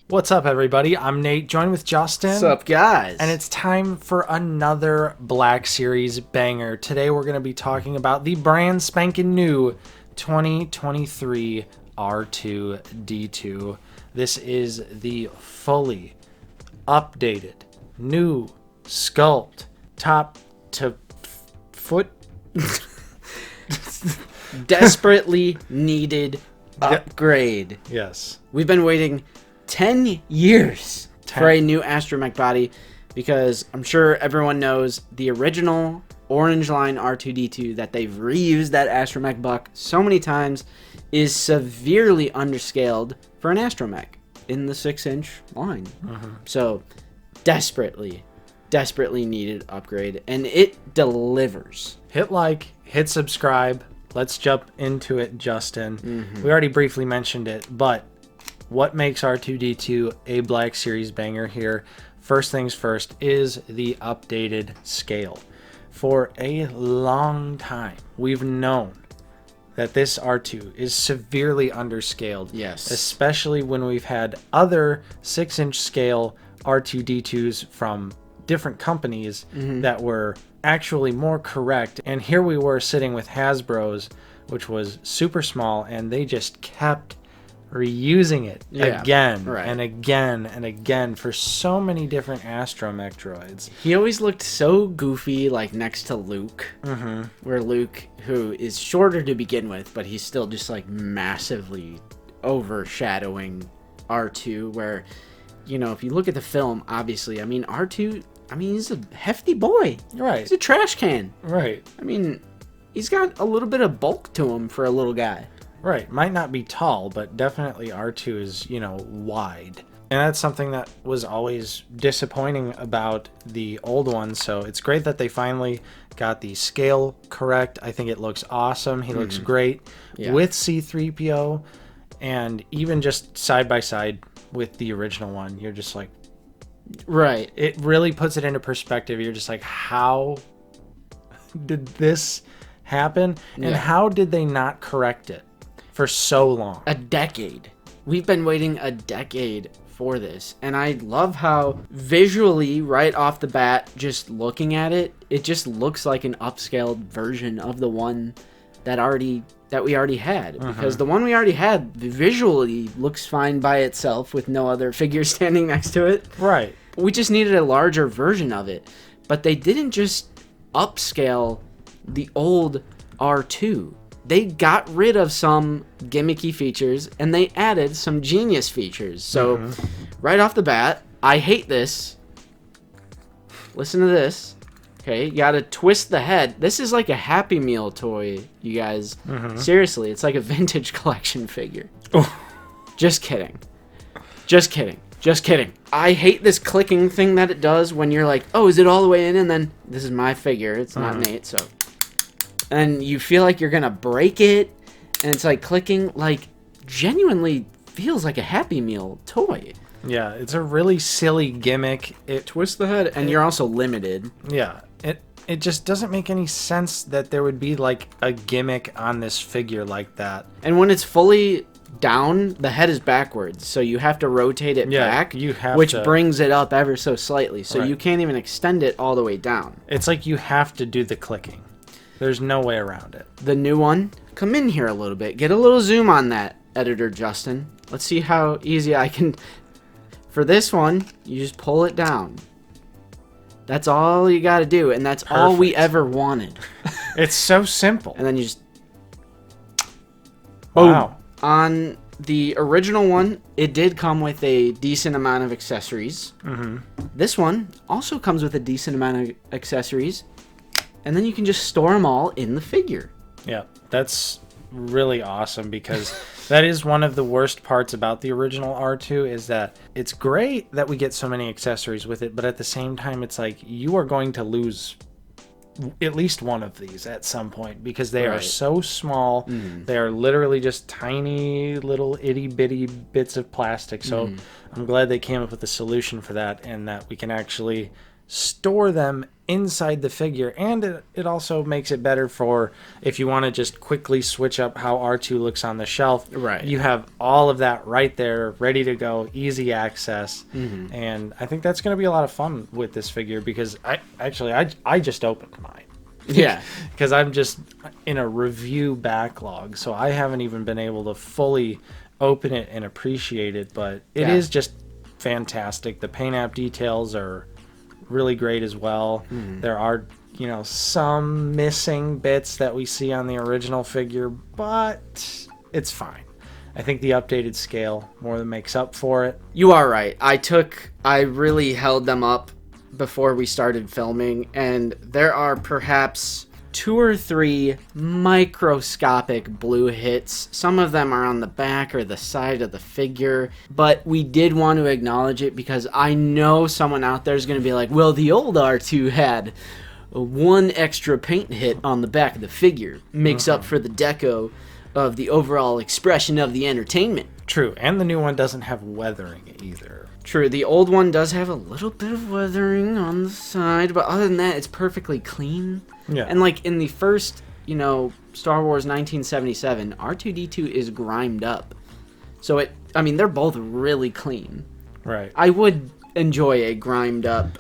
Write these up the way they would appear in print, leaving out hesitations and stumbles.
What's up, everybody? I'm Nate, joined with Justin. What's up, guys? And it's time for another Black Series banger. Today we're going to be talking about the brand spanking new 2023 R2-D2. This is the fully updated, new sculpt, top to foot. Desperately needed upgrade. Yes. We've been waiting 10 years for a new astromech body because I'm sure everyone knows the original orange line R2-D2 that they've reused that astromech buck so many times is severely underscaled for an astromech in the 6-inch line. So desperately needed upgrade, and it delivers. Hit like, hit subscribe. Let's jump into it, Justin. We already briefly mentioned it, but what makes R2-D2 a Black Series banger here? First things first is the updated scale. For a long time, we've known that this R2 is severely underscaled. Yes. Especially when we've had other 6-inch scale R2-D2s from different companies that were actually more correct. And here we were sitting with Hasbro's, which was super small, and they just kept reusing it again and again and again for so many different astromech droids. He always looked so goofy, like next to Luke, where Luke, who is shorter to begin with, but he's still just like massively overshadowing R2, where, you know, if you look at the film, obviously, I mean, R2, he's a hefty boy. Right. He's a trash can. Right. I mean, he's got a little bit of bulk to him for a little guy. Right. Might not be tall, but definitely R2 is, you know, wide. And that's something that was always disappointing about the old one. So it's great that they finally got the scale correct. I think it looks awesome. He looks great with C-3PO, and even just side by side with the original one. You're just like, right. It really puts it into perspective. You're just like, how did this happen? And how did they not correct it for so long? A decade. We've been waiting a decade for this, and I love how visually, right off the bat, just looking at it, it just looks like an upscaled version of the one that we already had. Because the one we already had visually looks fine by itself with no other figure standing next to it. Right. We just needed a larger version of it, but they didn't just upscale the old R2. They got rid of some gimmicky features and they added some genius features. So right off the bat, I hate this. Listen to this. Okay, you gotta twist the head. This is like a Happy Meal toy, you guys. Seriously, it's like a vintage collection figure. Just kidding. Just kidding. Just kidding. I hate this clicking thing that it does when you're like, oh, is it all the way in? And then this is my figure. It's not Nate, so. And you feel like you're gonna break it, and it's like clicking, like genuinely feels like a Happy Meal toy. Yeah, it's a really silly gimmick. It twists the head, and you're also limited. Yeah, it just doesn't make any sense that there would be like a gimmick on this figure like that. And when it's fully down, the head is backwards, so you have to rotate it back, which brings it up ever so slightly, so you can't even extend it all the way down. It's like you have to do the clicking. There's no way around it. The new one, come in here a little bit. Get a little zoom on that, editor Justin. Let's see how easy I can. For this one, you just pull it down. That's all you got to do, and that's all we ever wanted. It's so simple. And then you just. Wow. On the original one, it did come with a decent amount of accessories. This one also comes with a decent amount of accessories. And then you can just store them all in the figure. Yeah, that's really awesome, because that is one of the worst parts about the original R2 is that it's great that we get so many accessories with it, but at the same time, it's like you are going to lose at least one of these at some point because they are so small. They are literally just tiny little itty bitty bits of plastic. So I'm glad they came up with a solution for that, and that we can actually store them inside the figure, and it also makes it better for if you want to just quickly switch up how R2 looks on the shelf. Right. You have all of that right there, ready to go, easy access. And I think that's going to be a lot of fun with this figure, because I just opened mine. Yeah. Because I'm just in a review backlog, so I haven't even been able to fully open it and appreciate it, but it is just fantastic. The paint app details are really great as well. There are, some missing bits that we see on the original figure, but it's fine. I think the updated scale more than makes up for it. You are right. I really held them up before we started filming, and there are perhaps 2 or 3 microscopic blue hits. Some of them are on the back or the side of the figure, but we did want to acknowledge it because I know someone out there is going to be like, well, the old R2 had 1 extra paint hit on the back of the figure. Makes up for the deco of the overall expression of the entertainment. True, and the new one doesn't have weathering either. True, the old one does have a little bit of weathering on the side, but other than that, it's perfectly clean. Yeah. And like in the first, Star Wars 1977, R2-D2 is grimed up. So they're both really clean. Right. I would enjoy a grimed up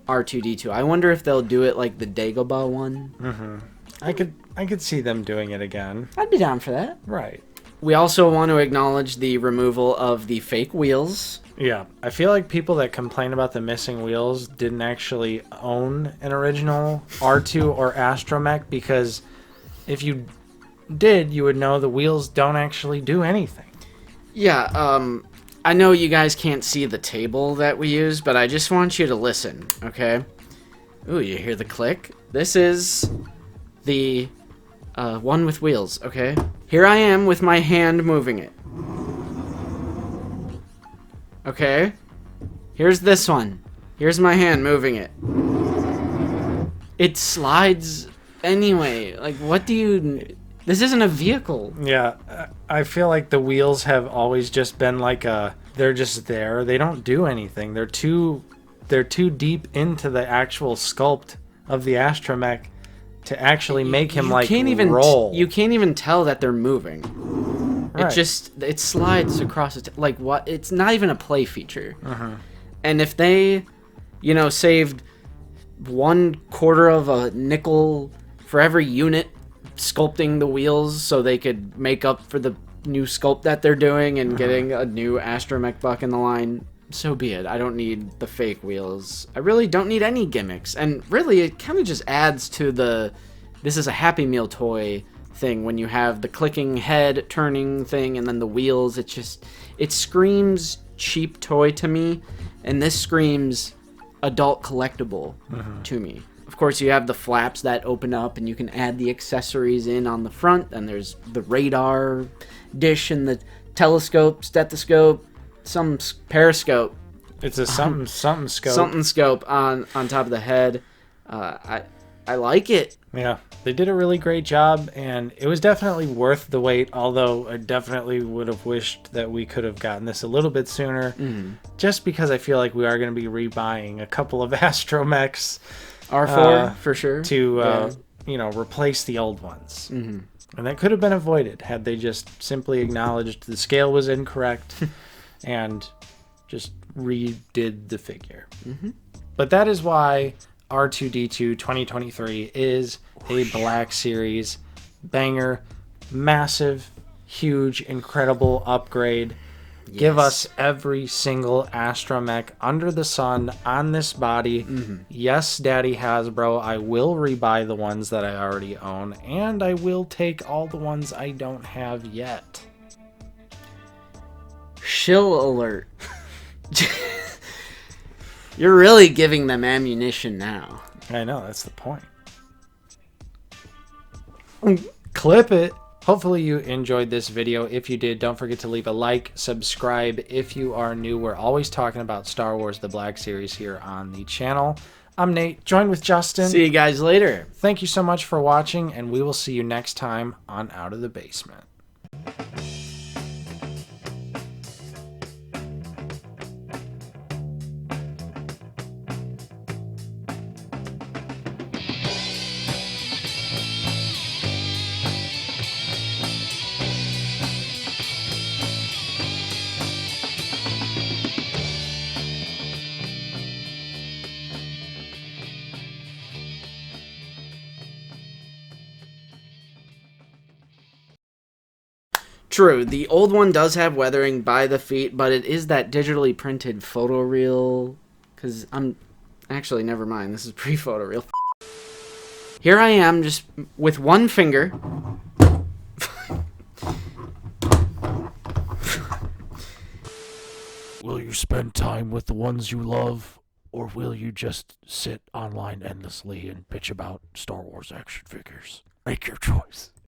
R2-D2. I wonder if they'll do it like the Dagobah one. I could see them doing it again. I'd be down for that. Right. We also want to acknowledge the removal of the fake wheels. Yeah, I feel like people that complain about the missing wheels didn't actually own an original R2 or Astromech, because if you did, you would know the wheels don't actually do anything. Yeah, I know you guys can't see the table that we use, but I just want you to listen, okay? Ooh, you hear the click? This is the one with wheels, okay? Here I am with my hand moving it. Okay? Here's this one. Here's my hand moving it. It slides anyway. Like, what do you... This isn't a vehicle. Yeah, I feel like the wheels have always just been like they're just there. They don't do anything. They're too deep into the actual sculpt of the Astromech to actually make him roll. You can't even tell that they're moving. Right. It slides across like what? It's not even a play feature. And if they, saved 1/4 of a nickel for every unit sculpting the wheels so they could make up for the new sculpt that they're doing and getting a new Astromech buck in the line, so be it. I don't need the fake wheels. I really don't need any gimmicks. And really, it kind of just adds to this is a Happy Meal toy thing when you have the clicking head turning thing and then the wheels. It screams cheap toy to me, and this screams adult collectible to me. Of course, you have the flaps that open up and you can add the accessories in on the front, and there's the radar dish and the telescope, stethoscope, some periscope. It's a something scope. Something scope on top of the head. I like it. Yeah, they did a really great job, and it was definitely worth the wait, although I definitely would have wished that we could have gotten this a little bit sooner, just because I feel like we are going to be rebuying a couple of Astromechs. R4, for sure. To, replace the old ones. And that could have been avoided had they just simply acknowledged the scale was incorrect and just redid the figure. But that is why R2-D2 2023 is a Black Series banger. Massive, huge, incredible upgrade. Yes. Give us every single Astromech under the sun on this body. Yes, Daddy Hasbro, I will rebuy the ones that I already own, and I will take all the ones I don't have yet. Shill alert. You're really giving them ammunition now. I know, that's the point. Clip it. Hopefully you enjoyed this video. If you did, don't forget to leave a like, subscribe if you are new. We're always talking about Star Wars The Black Series here on the channel. I'm Nate, joined with Justin. See you guys later. Thank you so much for watching, and we will see you next time on Out of the Basement. True, the old one does have weathering by the feet, but it is that digitally printed photoreal. Because I'm... Actually, never mind. This is pre-photoreal. Here I am, just with one finger. Will you spend time with the ones you love, or will you just sit online endlessly and bitch about Star Wars action figures? Make your choice.